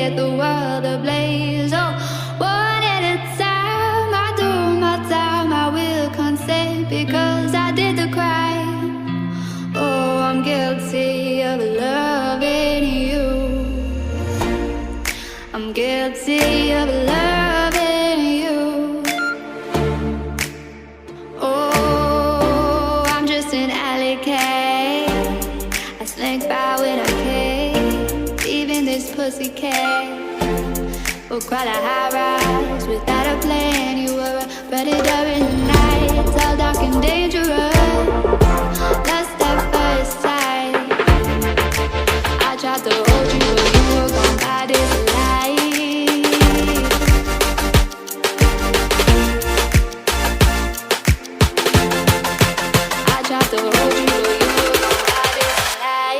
set the world ablaze. Oh, one at a time, I do my time, I will consent because I did the crime. Oh, I'm guilty of loving you. I'm guilty of loving you. Oh, I'm just an alley cat. I slink by when I can, leaving this pussycat. We'll crawl a high rise without a plan. You were a predator in the night. It's all dark and dangerous. Lost at first sight. I tried to hold you, but you were gone by this light. I tried to hold you, but you were gone by this light.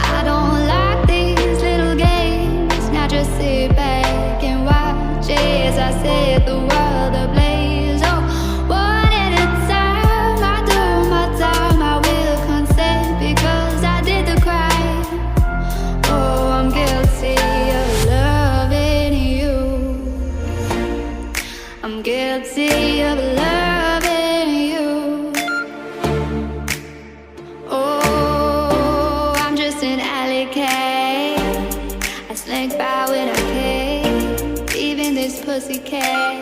I don't like these little games. Now just sit back and watch as I set the world ablaze. Oh, one at a time, I do my time, I will consent because I did the crime. Oh, I'm guilty of loving you. I'm guilty of loving you. Oh, I'm just an alley cat. I slink by when I can, leaving this pussycat.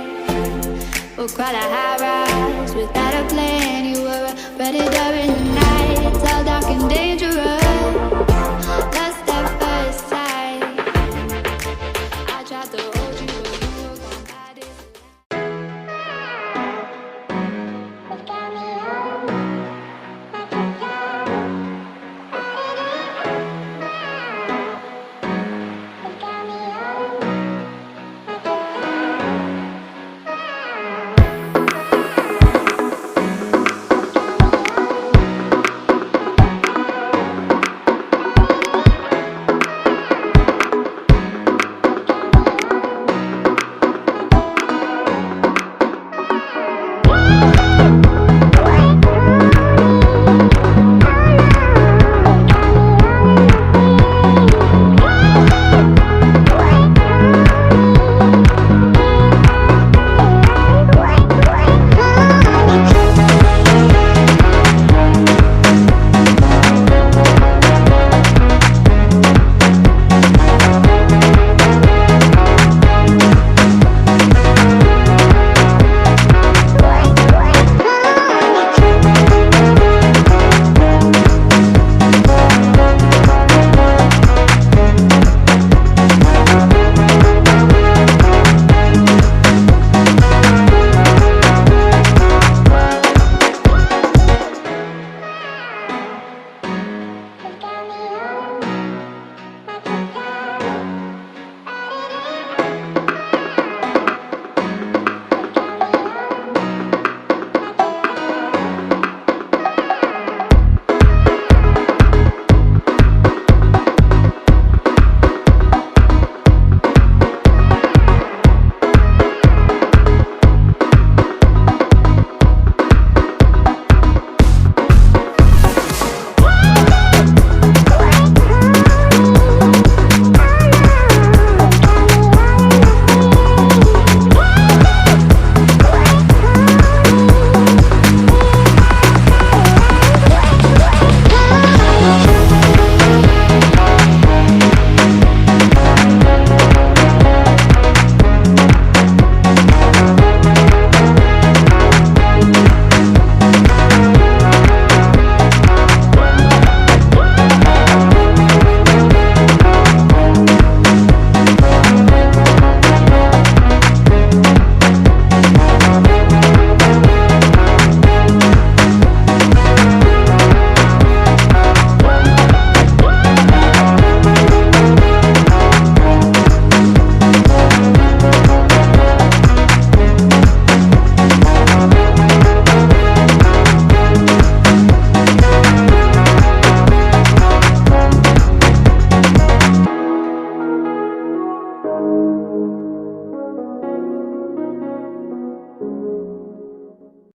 We'll crawl a high rise without a plan. You were a predator in the night. It's all dark and dangerous.